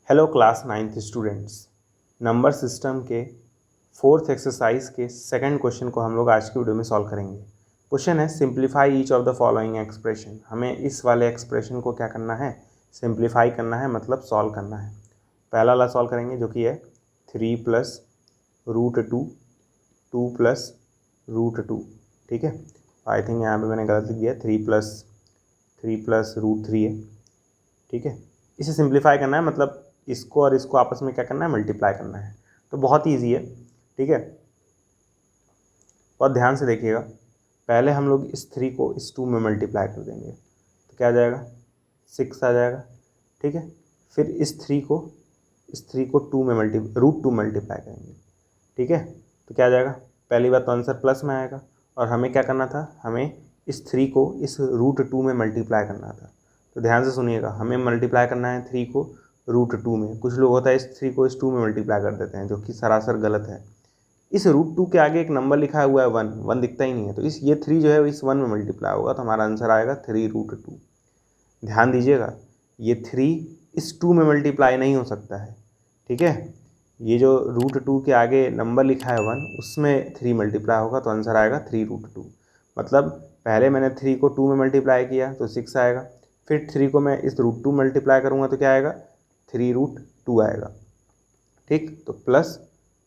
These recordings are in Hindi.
Hello class 9th students. Number system के 4th एक्सरसाइज के सेकंड क्वेश्चन को हम लोग आज की वीडियो में सॉल्व करेंगे। क्वेश्चन है simplify each of the following expression. हमें इस वाले एक्सप्रेशन को क्या करना है, सिंप्लीफाई करना है, मतलब सॉल्व करना है। पहला वाला सॉल्व करेंगे जो कि है 3 प्लस रूट 2 2 प्लस रूट 2। ठीक है, आई थिंक यहाँ पे मैंने गलत लिख दिया, 3 प्लस रूट 3 है। ठीक है, इसे सिंप्लीफाई करना है, मतलब इसको और इसको आपस में क्या करना है, मल्टीप्लाई करना है। तो बहुत ईजी है। ठीक है, बहुत ध्यान से देखिएगा। पहले हम लोग इस 3 को इस 2 में मल्टीप्लाई कर देंगे तो क्या आ जाएगा, 6 आ जाएगा। ठीक है, फिर इस 3 को 2 में रूट 2 मल्टीप्लाई करेंगे। ठीक है, तो क्या आ जाएगा, पहली बात तो आंसर प्लस में आएगा। और हमें क्या करना था, हमें इस 3 को इस रूट 2 में मल्टीप्लाई करना था। तो ध्यान से सुनिएगा, हमें मल्टीप्लाई करना है 3 को रूट 2 में। कुछ लोग होता है इस 3 को इस 2 में मल्टीप्लाई कर देते हैं, जो कि सरासर गलत है। इस रूट 2 के आगे एक नंबर लिखा हुआ है 1 दिखता ही नहीं है, तो ये 3 जो है इस 1 में मल्टीप्लाई होगा, तो हमारा आंसर आएगा 3 रूट 2। ध्यान दीजिएगा, ये 3 इस 2 में मल्टीप्लाई नहीं हो सकता है। ठीक है, ये जो रूट 2 के आगे नंबर लिखा है 1, उसमें 3 मल्टीप्लाई होगा, तो आंसर आएगा 3 रूट 2। मतलब पहले मैंने 3 को 2 में मल्टीप्लाई किया तो 6 आएगा, फिर 3 को मैं इस रूट 2 मल्टीप्लाई करूँगा तो क्या आएगा, 3 रूट 2 आएगा। ठीक, तो प्लस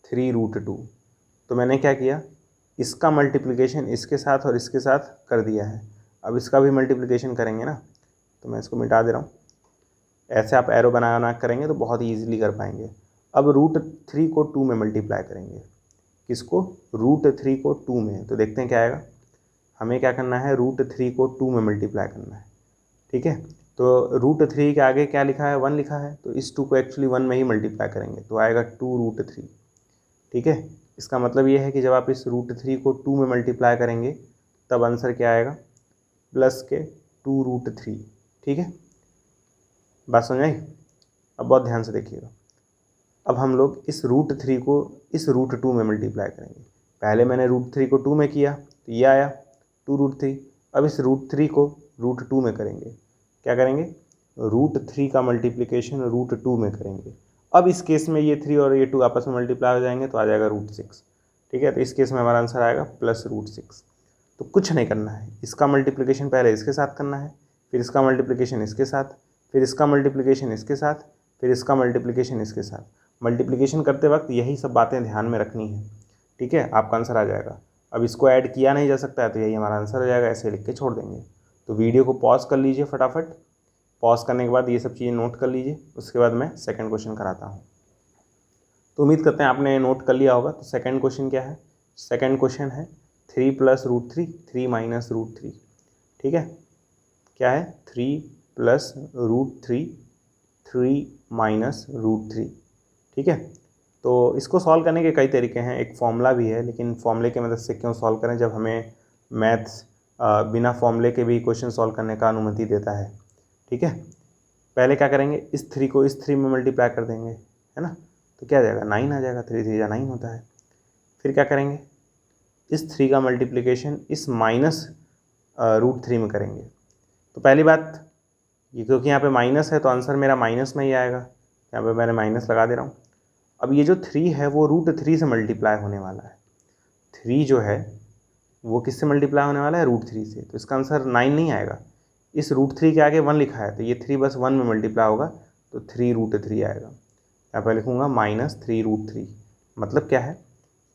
3 रूट 2। तो मैंने क्या किया, इसका मल्टीप्लिकेशन इसके साथ और इसके साथ कर दिया है। अब इसका भी मल्टीप्लिकेशन करेंगे ना, तो मैं इसको मिटा दे रहा हूँ। ऐसे आप एरो बनाना करेंगे तो बहुत ईजिली कर पाएंगे। अब रूट 3 को 2 में मल्टीप्लाई करेंगे। किसको, रूट 3 को 2 में। तो देखते हैं क्या आएगा। हमें क्या करना है, रूट 3 को 2 में मल्टीप्लाई करना है। ठीक है, तो रूट 3 के आगे क्या लिखा है, 1 लिखा है, तो इस 2 को एक्चुअली 1 में ही मल्टीप्लाई करेंगे, तो आएगा 2 रूट 3। ठीक है, इसका मतलब ये है कि जब आप इस रूट 3 को 2 में मल्टीप्लाई करेंगे तब आंसर क्या आएगा, प्लस के 2 रूट 3। ठीक है, बात समझ आई। अब बहुत ध्यान से देखिएगा। अब हम लोग इस रूट 3 को इस रूट 2 में मल्टीप्लाई करेंगे। पहले मैंने रूट 3 को 2 में किया तो ये आया 2 रूट 3। अब इस रूट 3 को रूट 2 में करेंगे। क्या करेंगे, रूट 3 का मल्टीप्लिकेशन रूट 2 में करेंगे। अब इस केस में ये 3 और ये 2 आपस में मल्टीप्लाई हो जाएंगे तो आ जाएगा रूट 6। ठीक है, तो इस केस में हमारा आंसर आएगा प्लस रूट 6। तो कुछ नहीं करना है, इसका मल्टीप्लिकेशन पहले इसके साथ करना है, फिर इसका मल्टीप्लिकेशन इसके साथ, फिर इसका मल्टीप्लिकेशन इसके साथ, फिर इसका मल्टीप्लिकेशन इसके साथ। मल्टीप्लिकेशन करते वक्त यही सब बातें ध्यान में रखनी है। ठीक है, आपका आंसर आ जाएगा। अब इसको ऐड किया नहीं जा सकता है तो यही हमारा आंसर हो जाएगा, ऐसे लिख के छोड़ देंगे। तो वीडियो को पॉज कर लीजिए फटाफट। पॉज करने के बाद ये सब चीज़ें नोट कर लीजिए, उसके बाद मैं सेकंड क्वेश्चन कराता हूँ। तो उम्मीद करते हैं आपने नोट कर लिया होगा। तो सेकंड क्वेश्चन क्या है, सेकंड क्वेश्चन है 3 प्लस रूट 3 3 माइनस रूट 3। ठीक है, क्या है, 3 प्लस रूट 3 3 माइनस रूट 3। ठीक है, तो इसको सॉल्व करने के कई तरीके हैं, एक फॉर्मूला भी है, लेकिन फॉर्मूले की मदद से क्यों सॉल्व करें जब हमें मैथ्स बिना फॉर्मूले के भी क्वेश्चन सॉल्व करने का अनुमति देता है। ठीक है, पहले क्या करेंगे, इस 3 को इस 3 में मल्टीप्लाई कर देंगे, है ना, तो क्या आ जाएगा, 9 आ जाएगा। 3 3 9 होता है। फिर क्या करेंगे, इस 3 का मल्टीप्लिकेशन इस माइनस रूट 3 में करेंगे। तो पहली बात, ये क्योंकि यहाँ पे माइनस है तो आंसर मेरा माइनस में ही आएगा, यहाँ पे मैंने माइनस लगा दे रहा हूँ। अब ये जो 3 है वो रूट 3 से मल्टीप्लाई होने वाला है। 3 जो है वो किससे मल्टीप्लाई होने वाला है, रूट 3 से। तो इसका आंसर 9 नहीं आएगा, इस रूट 3 के आगे 1 लिखा है तो ये 3 बस 1 में मल्टीप्लाई होगा, तो 3 रूट 3 आएगा। यहाँ पर लिखूँगा माइनस 3 रूट 3। मतलब क्या है,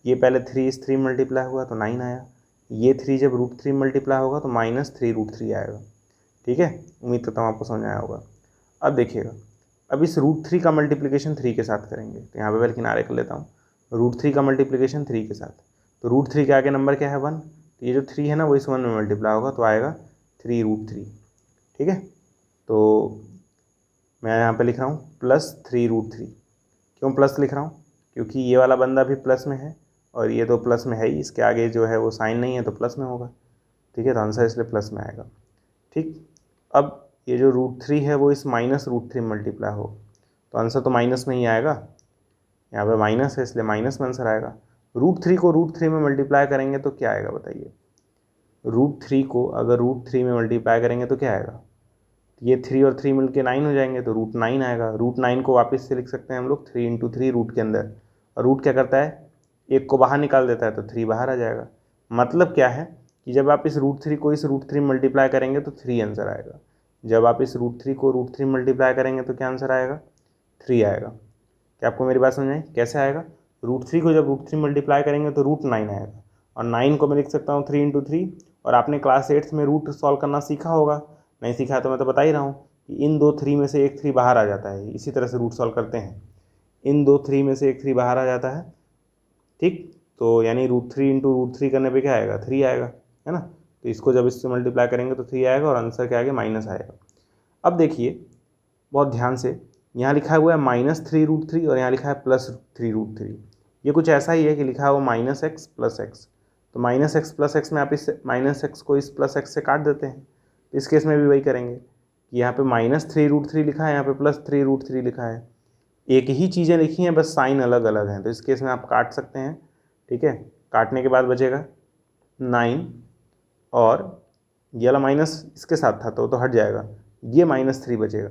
ये पहले 3 इस 3 मल्टीप्लाई हुआ तो 9 आया, ये 3 जब रूट 3 मल्टीप्लाई होगा तो माइनस 3 रूट 3 आएगा। ठीक है, उम्मीद करता हूँ आपको समझ आया होगा। अब देखिएगा, अब इस रूट 3 का मल्टीप्लिकेशन 3 के साथ करेंगे, तो यहाँ पे पहले किनारे कर लेता हूँ। रूट 3 का मल्टीप्लिकेशन 3 के साथ, तो रूट 3 के आगे नंबर क्या है, 1, तो ये जो 3 है ना वो इस 1 में मल्टीप्लाई होगा तो आएगा 3 रूट 3। ठीक है, तो मैं यहाँ पे लिख रहा हूँ प्लस 3 रूट 3। क्यों प्लस लिख रहा हूँ, क्योंकि ये वाला बंदा भी प्लस में है और ये तो प्लस में है ही, इसके आगे जो है वो साइन नहीं है तो प्लस में होगा। ठीक है, तो आंसर इसलिए प्लस में आएगा। ठीक, अब ये जो रूट 3 है वो इस माइनस रूट 3 मल्टीप्लाई हो तो आंसर तो माइनस में ही आएगा, यहाँ पे माइनस है इसलिए माइनस में आंसर आएगा। रूट 3 को रूट 3 में मल्टीप्लाई करेंगे तो क्या आएगा बताइए, रूट 3 को अगर रूट 3 में मल्टीप्लाई करेंगे तो क्या आएगा, ये 3 और 3 मिलके 9 हो जाएंगे, तो रूट 9 आएगा। रूट 9 को वापस से लिख सकते हैं हम लोग 3 × 3 रूट के अंदर, और रूट क्या करता है, एक को बाहर निकाल देता है, तो 3 बाहर आ जाएगा। मतलब क्या है कि जब आप इस √3 को इस √3 मल्टीप्लाई करेंगे तो 3 आंसर आएगा। जब आप इस √3 को √3 मल्टीप्लाई करेंगे तो क्या आंसर आएगा, 3 आएगा। क्या आपको मेरी बात समझ आई? कैसे आएगा, √3 को जब √3 मल्टीप्लाई करेंगे तो √9 आएगा, और 9 को मैं लिख सकता हूँ 3 × 3। और आपने क्लास 8 में रूट सॉल्व करना सीखा होगा, नहीं सीखा तो मैं तो बता ही रहा हूँ कि इन दो 3 में से एक 3 बाहर आ जाता है, इसी तरह से रूट सॉल्व करते हैं। इन दो 3 में से एक 3 बाहर आ जाता है, ठीक। तो यानी √3 × √3 करने पे क्या आएगा, 3 आएगा, है ना। तो इसको जब इससे मल्टीप्लाई करेंगे तो 3 आएगा, और आंसर क्या आएगा, माइनस आएगा। अब देखिए बहुत ध्यान से, यहाँ लिखा हुआ है -3 √3 और यहाँ लिखा है +3 √3। ये कुछ ऐसा ही है कि लिखा हुआ -x + x, तो -x + x में आप इस -x को इस +x से काट देते हैं। तो इस केस में भी वही करेंगे कि यहाँ पे -3 √3 लिखा है, यहाँ पे +3 √3 लिखा है, एक ही चीज़ें लिखी हैं, बस साइन अलग अलग हैं। तो इस केस में आप काट सकते हैं, ठीक है। काटने के बाद बचेगा 9, और ये वाला माइनस इसके साथ था तो हट जाएगा, ये -3 बचेगा।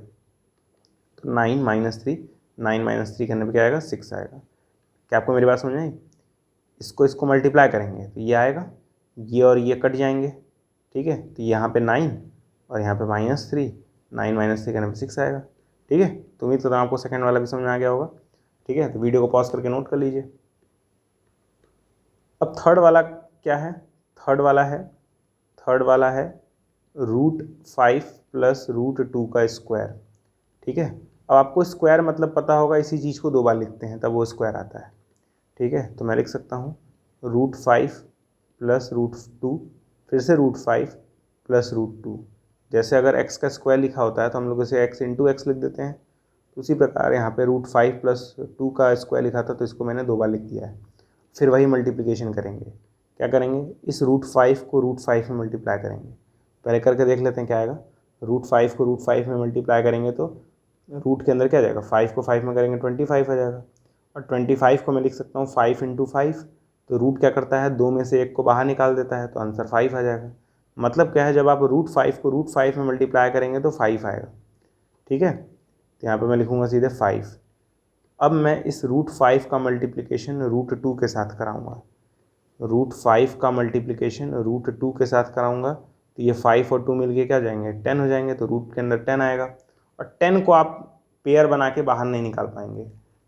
तो 9 - 3, 9 - 3 करने पे क्या आएगा, 6 आएगा। क्या आपको मेरी बात समझ आई? इसको मल्टीप्लाई करेंगे तो ये आएगा, ये और ये कट जाएंगे, ठीक है। तो यहाँ पे 9 और यहाँ पे -3, 9 - 3 करने पे 6 आएगा, ठीक है। तो उम्मीद करता हूँ आपको सेकंड वाला भी समझ में आ गया होगा, ठीक है। तो वीडियो को पॉज करके नोट कर लीजिए। अब थर्ड वाला क्या है, थर्ड वाला है √5 + √2 का स्क्वायर, ठीक है। अब आपको स्क्वायर मतलब पता होगा, इसी चीज़ को 2 बार लिखते हैं तब वो स्क्वायर आता है, ठीक है। तो मैं लिख सकता हूँ √5 + √2, फिर से √5 + √2। जैसे अगर x का स्क्वायर लिखा होता है तो हम लोग इसे x × x लिख देते हैं, तो उसी प्रकार यहाँ पे √5 + 2 का स्क्वायर लिखा था तो इसको मैंने 2 बार लिख दिया है। फिर वही मल्टीप्लिकेशन करेंगे, क्या करेंगे, इस √5 को √5 में मल्टीप्लाई करेंगे। पहले करके देख लेते हैं क्या आएगा। √5 को √5 में मल्टीप्लाई करेंगे तो रूट के अंदर क्या आ जाएगा, 5 को 5 में करेंगे 25 आ जाएगा, और 25 को मैं लिख सकता हूँ 5 × 5। तो रूट क्या करता है, 2 में से एक को बाहर निकाल देता है, तो आंसर 5 आ जाएगा। मतलब क्या है, जब आप √5 को √5 में मल्टीप्लाई करेंगे तो 5 आएगा, ठीक है। तो यहाँ पर मैं लिखूँगा सीधे 5। अब मैं इस √5 का मल्टीप्लिकेशन √2 के साथ कराऊँगा, √5 का मल्टीप्लिकेशन √2 के साथ कराऊँगा, तो ये 5 और 2 मिलके क्या हो जाएंगे, 10 हो जाएंगे, तो रूट के अंदर 10 आएगा। और 10 को आप पेयर बना के बाहर नहीं निकाल पाएंगे,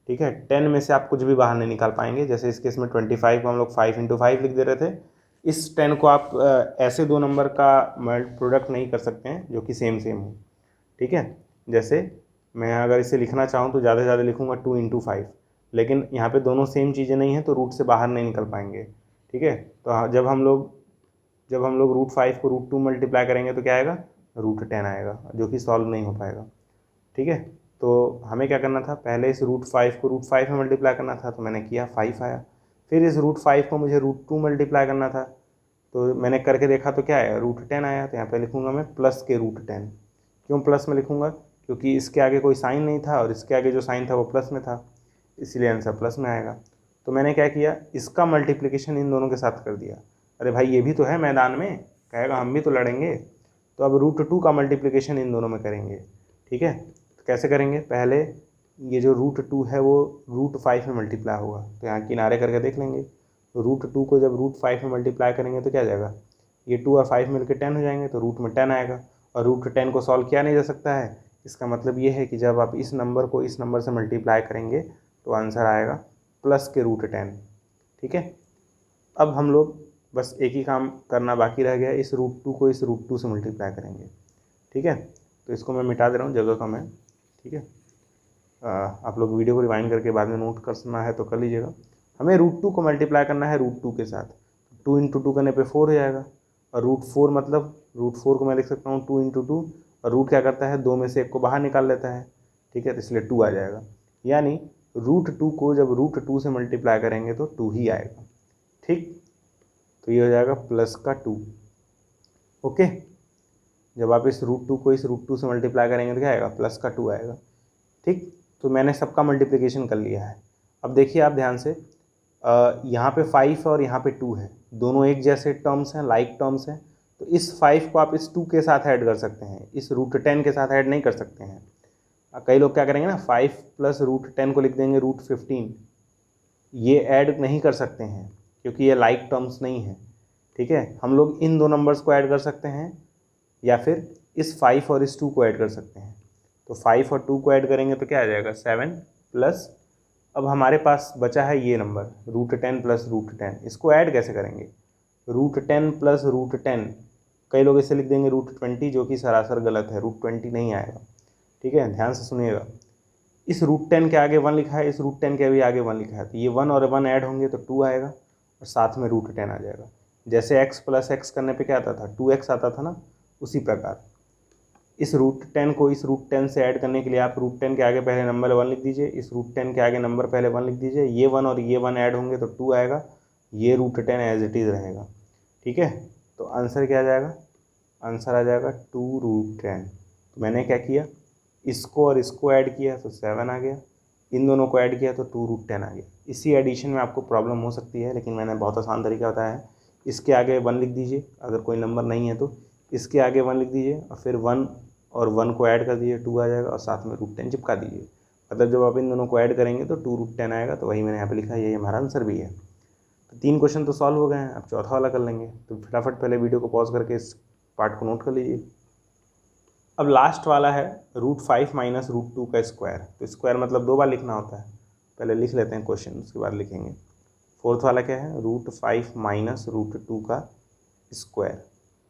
ठीक है। 10 में से आप कुछ भी बाहर नहीं निकाल पाएंगे। जैसे इस केस में 25 को हम लोग 5 × 5 लिख दे रहे थे, इस 10 को आप ऐसे दो नंबर का प्रोडक्ट नहीं कर सकते हैं जो कि सेम हो, ठीक है। जैसे मैं अगर इसे लिखना चाहूँ तो ज़्यादा से ज़्यादा लिखूँगा 2 × 5, लेकिन यहाँ पे दोनों सेम चीज़ें नहीं हैं तो रूट से बाहर नहीं निकल पाएंगे, ठीक है। तो जब हम लोग √5 को √2 मल्टीप्लाई करेंगे तो क्या आएगा, √10 आएगा, जो कि सॉल्व नहीं हो पाएगा, ठीक है। तो हमें क्या करना था, पहले इस √5 को √5 में मल्टीप्लाई करना था, तो मैंने किया 5 आया। फिर इस √5 को मुझे √2 मल्टीप्लाई करना था, तो मैंने करके देखा तो क्या आया, √10 आया। तो यहाँ पे लिखूँगा मैं प्लस के √10। क्यों प्लस में लिखूँगा, क्योंकि इसके आगे कोई साइन नहीं था और इसके आगे जो साइन था वो प्लस में था, इसीलिए आंसर प्लस में आएगा। तो मैंने क्या किया, इसका मल्टीप्लिकेशन इन दोनों के साथ कर दिया। अरे भाई ये भी तो है मैदान में, कहेगा हम भी तो लड़ेंगे, तो अब √2 का मल्टीप्लिकेशन इन दोनों में करेंगे, ठीक है। तो कैसे करेंगे, पहले ये जो √2 है वो √5 में मल्टीप्लाई होगा, तो यहाँ किनारे करके देख लेंगे। तो √2 को जब √5 में मल्टीप्लाई करेंगे तो क्या आ जाएगा, ये 2 और 5 मिलकर 10 हो जाएंगे, तो रूट में 10 आएगा। और √10 को सॉल्व किया नहीं जा सकता है, इसका मतलब ये है कि जब आप इस नंबर को इस नंबर से मल्टीप्लाई करेंगे तो आंसर आएगा प्लस के √10, ठीक है। अब हम लोग बस एक ही काम करना बाकी रह गया, इस √2 को इस √2 से मल्टीप्लाई करेंगे, ठीक है। तो इसको मैं मिटा दे रहा हूँ जगह कम है, ठीक है। आप लोग वीडियो को रिवाइंड करके बाद में नोट करना है तो कर लीजिएगा। हमें √2 को मल्टीप्लाई करना है √2 के साथ, 2 × 2 करने पे 4 हो जाएगा, और √4 मतलब √4 को मैं लिख सकता हूँ 2 × 2, और रूट क्या करता है, 2 में से एक को बाहर निकाल लेता है, ठीक है। तो इसलिए 2 आ जाएगा, यानी √2 को जब √2 से मल्टीप्लाई करेंगे तो 2 ही आएगा, ठीक। तो ये हो जाएगा प्लस का 2, ओके। जब आप इस √2 को इस √2 से मल्टीप्लाई करेंगे तो क्या आएगा, प्लस का 2 आएगा, ठीक। तो मैंने सबका मल्टीप्लिकेशन कर लिया है। अब देखिए आप ध्यान से, यहाँ पे 5 और यहाँ पे 2 है, दोनों एक जैसे टर्म्स हैं, लाइक टर्म्स हैं, तो इस 5 को आप इस 2 के साथ ऐड कर सकते हैं, इस √10 के साथ ऐड नहीं कर सकते हैं। कई लोग क्या करेंगे ना, 5 + √10 को लिख देंगे √15, ये ऐड नहीं कर सकते हैं क्योंकि ये लाइक टर्म्स नहीं है। ठीक है, हम लोग इन दो नंबर्स को ऐड कर सकते हैं या फिर इस 5 और इस 2 को ऐड कर सकते हैं। तो 5 और 2 को ऐड करेंगे तो क्या आ जाएगा 7 प्लस, अब हमारे पास बचा है ये नंबर √10 + √10, इसको ऐड कैसे करेंगे, √10 + √10, कई लोग इसे लिख देंगे √20 जो कि सरासर गलत है, √20 नहीं आएगा। ठीक है, ध्यान से सुनिएगा, इस √10 के आगे 1 लिखा है, इस √10 के भी आगे 1 लिखा है, तो ये 1 और 1 ऐड होंगे तो 2 आएगा और साथ में √10 आ जाएगा। जैसे x + x करने पे क्या आता था, 2x आता था ना, उसी प्रकार इस √10 को इस √10 से ऐड करने के लिए आप √10 के आगे पहले नंबर 1 लिख दीजिए, इस √10 के आगे नंबर पहले 1 लिख दीजिए, ये 1 और ये 1 ऐड होंगे तो 2 आएगा, ये √10 एज इट इज़ रहेगा। ठीक है, तो आंसर क्या आ जाएगा, आंसर आ जाएगा 2√10। तो मैंने क्या किया, इसको और इसको ऐड किया तो 7 आ गया, इन दोनों को ऐड किया तो 2√10 आ गया। इसी एडिशन में आपको प्रॉब्लम हो सकती है, लेकिन मैंने बहुत आसान तरीका बताया है। इसके आगे 1 लिख दीजिए, अगर कोई नंबर नहीं है तो इसके आगे 1 लिख दीजिए और फिर 1 और 1 को ऐड कर दीजिए, 2 आ जाएगा और साथ में √10 चिपका दीजिए। मतलब जब आप इन दोनों को ऐड करेंगे तो 2√10 आएगा, तो वही मैंने यहाँ पे लिखा है, यही हमारा आंसर भी है। तो 3 क्वेश्चन तो सॉल्व हो गए हैं, अब चौथा वाला कर लेंगे। तो फटाफट पहले वीडियो को पॉज करके इस पार्ट को नोट कर लीजिए। अब लास्ट वाला है √5 - √2 का स्क्वायर। तो स्क्वायर मतलब 2 बार लिखना होता है, पहले लिख लेते हैं क्वेश्चन, उसके बाद लिखेंगे। फोर्थ वाला क्या है, √5 - √2 का स्क्वायर।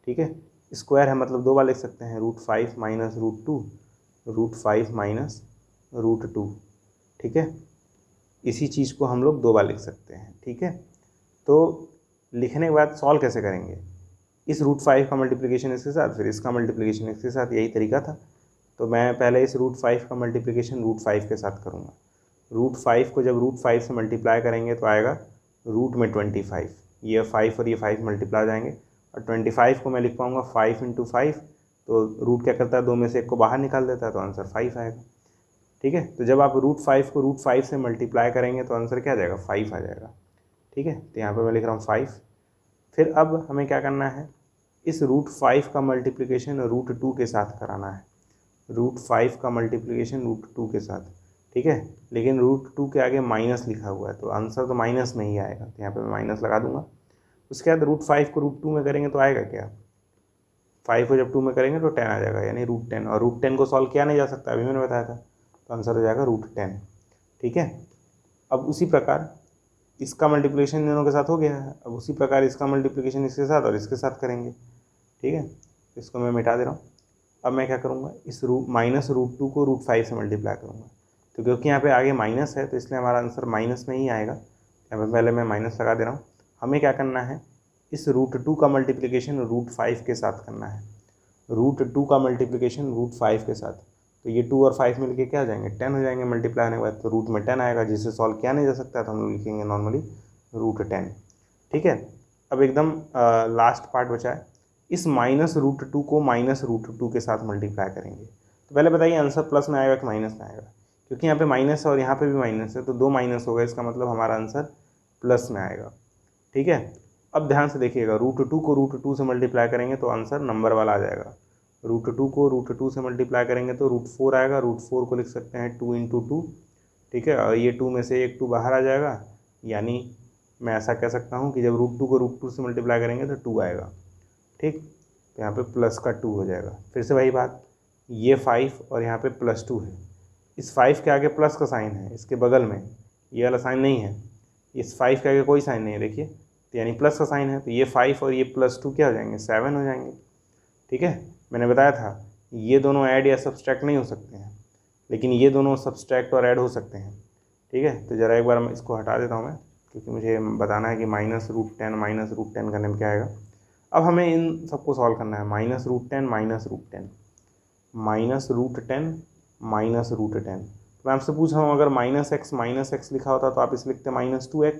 ठीक है, स्क्वायर है मतलब 2 बार लिख सकते हैं, √5 - √2, √5 - √2। ठीक है, इसी चीज़ को हम लोग 2 बार लिख सकते हैं। ठीक है, तो लिखने के बाद सॉल्व कैसे करेंगे, इस √5 का मल्टीप्लिकेशन इसके साथ, फिर इसका मल्टीप्लिकेशन इसके साथ, यही तरीका था। तो मैं पहले इस √5 का मल्टीप्लिकेशन √5 के साथ करूँगा। √5 को जब √5 से मल्टीप्लाई करेंगे तो आएगा रूट में 25, ये 5 और ये 5 मल्टीप्लाई हो जाएंगे और 25 को मैं लिख पाऊँगा 5 × 5, तो रूट क्या करता है, 2 में से 1 को बाहर निकाल देता है, तो आंसर 5 आएगा। ठीक है, तो जब आप √5 को √5 से मल्टीप्लाई करेंगे तो आंसर क्या आ जाएगा, 5 आ जाएगा। ठीक है, तो यहाँ पर मैं लिख रहा हूँ 5। फिर अब हमें क्या करना है, इस √5 का मल्टीप्लिकेशन √2 के साथ कराना है, √5 का मल्टीप्लिकेशन √2 के साथ। ठीक है, लेकिन √2 के आगे माइनस लिखा हुआ है, तो आंसर तो माइनस में ही आएगा, तो यहाँ पे मैं माइनस लगा दूंगा। उसके बाद √5 को √2 में करेंगे तो आएगा क्या, 5 को जब 2 में करेंगे तो 10 आ जाएगा, यानी √10, और √10 को सॉल्व किया नहीं जा सकता, अभी मैंने बताया था, तो आंसर हो जाएगा √10। ठीक है, अब उसी प्रकार इसका मल्टीप्लिकेशन दोनों के साथ हो गया है, अब उसी प्रकार इसका मल्टीप्लिकेशन इसके साथ और इसके साथ करेंगे। ठीक है, इसको मैं मिटा दे रहा हूँ। अब मैं क्या करूँगा, इस -√2 को √5 से मल्टीप्लाई करूँगा, तो क्योंकि यहाँ पे आगे माइनस है तो इसलिए हमारा आंसर माइनस में ही आएगा। यहाँ पे पहले मैं माइनस लगा दे रहा हूँ। हमें क्या करना है, इस √2 का मल्टीप्लिकेशन √5 के साथ करना है, √2 का मल्टीप्लिकेशन √5 के साथ, तो ये 2 और 5 मिलके क्या हो जाएंगे, 10 हो जाएंगे मल्टीप्लाई होने के बाद, तो रूट में 10 आएगा, जिसे सॉल्व किया नहीं जा सकता, तो हम लोग लिखेंगे नॉर्मली √10। ठीक है, अब एकदम लास्ट पार्ट बचा है, इस -√2 को -√2 के साथ मल्टीप्लाई करेंगे। तो पहले बताइए आंसर प्लस में आएगा कि माइनस में आएगा, क्योंकि यहाँ पे माइनस है और यहाँ पे भी माइनस है, तो 2 माइनस होगा, इसका मतलब हमारा आंसर प्लस में आएगा। ठीक है, अब ध्यान से देखिएगा, √2 को √2 से मल्टीप्लाई करेंगे तो आंसर नंबर वाला आ जाएगा, √2 को √2 से मल्टीप्लाई करेंगे तो √4 आएगा, √4 को लिख सकते हैं 2 × 2। ठीक है, और ये 2 में से एक 2 बाहर आ जाएगा, यानी मैं ऐसा कह सकता हूँ कि जब √2 को √2 से मल्टीप्लाई करेंगे तो 2 आएगा। ठीक, तो यहाँ पे प्लस का 2 हो जाएगा। फिर से वही बात, ये 5 और यहाँ पे +2 है, इस 5 के आगे प्लस का साइन है, इसके बगल में ये वाला साइन नहीं है, इस 5 के आगे कोई साइन नहीं है, देखिए, तो यानी प्लस का साइन है, तो ये 5 और ये +2 क्या हो जाएंगे, 7 हो जाएंगे। ठीक है, मैंने बताया था ये दोनों ऐड या सब्सट्रैक्ट नहीं हो सकते हैं, लेकिन ये दोनों सब्सट्रैक्ट और ऐड हो सकते हैं। ठीक है, तो ज़रा एक बार मैं इसको हटा देता हूँ मैं, क्योंकि मुझे बताना है कि -√10 करने में क्या आएगा। अब हमें इन सबको सॉल्व करना है, -√10 -√10। तो मैं आपसे पूछ रहा हूँ, अगर -x लिखा होता तो आप इसे लिखते -2x।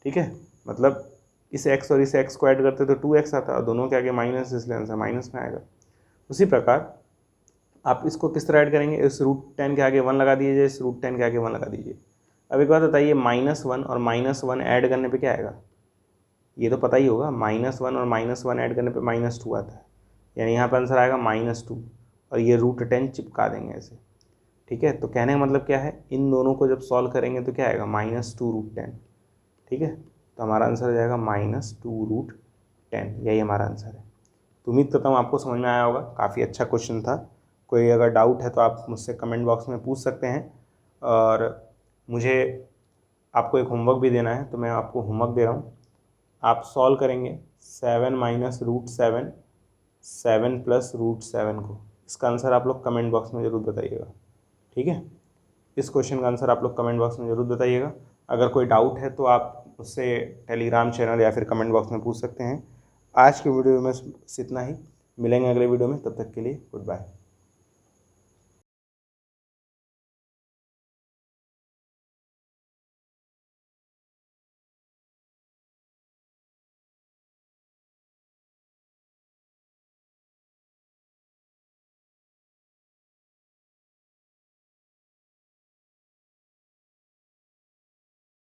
ठीक है, मतलब इस x और इस x को ऐड करते तो 2x आता, और दोनों के आगे माइनस, इसलिए आंसर माइनस में आएगा। उसी प्रकार आप इसको किस तरह ऐड करेंगे, इस √10 के आगे 1 लगा दीजिए, इस √10 के आगे 1 लगा दीजिए। अब एक बात बताइए, -1 और -1 ऐड करने पे क्या आएगा, ये तो पता ही होगा, -1 और -1 ऐड करने पे -2 आता है, यानी यहाँ पर आंसर आएगा -2 और ये √10 चिपका देंगे ऐसे। ठीक है, तो कहने का मतलब क्या है, इन दोनों को जब सॉल्व करेंगे तो क्या आएगा, -2√10। ठीक है, तो हमारा आंसर हो जाएगा -2√10, यही हमारा आंसर है। तो उम्मीद करता हूँ आपको समझ में आया होगा, काफ़ी अच्छा क्वेश्चन था। कोई अगर डाउट है तो आप मुझसे कमेंट बॉक्स में पूछ सकते हैं, और मुझे आपको एक होमवर्क भी देना है, तो मैं आपको होमवर्क दे रहा हूँ। आप सॉल्व करेंगे 7 - √7 7 + √7 को। इसका आंसर आप लोग कमेंट बॉक्स में ज़रूर बताइएगा। ठीक है, इस क्वेश्चन का आंसर आप लोग कमेंट बॉक्स में ज़रूर बताइएगा। अगर कोई डाउट है तो आप मुझसे टेलीग्राम चैनल या फिर कमेंट बॉक्स में पूछ सकते हैं। आज की वीडियो में बस इतना ही, मिलेंगे अगले वीडियो में, तब तक के लिए गुड बाय।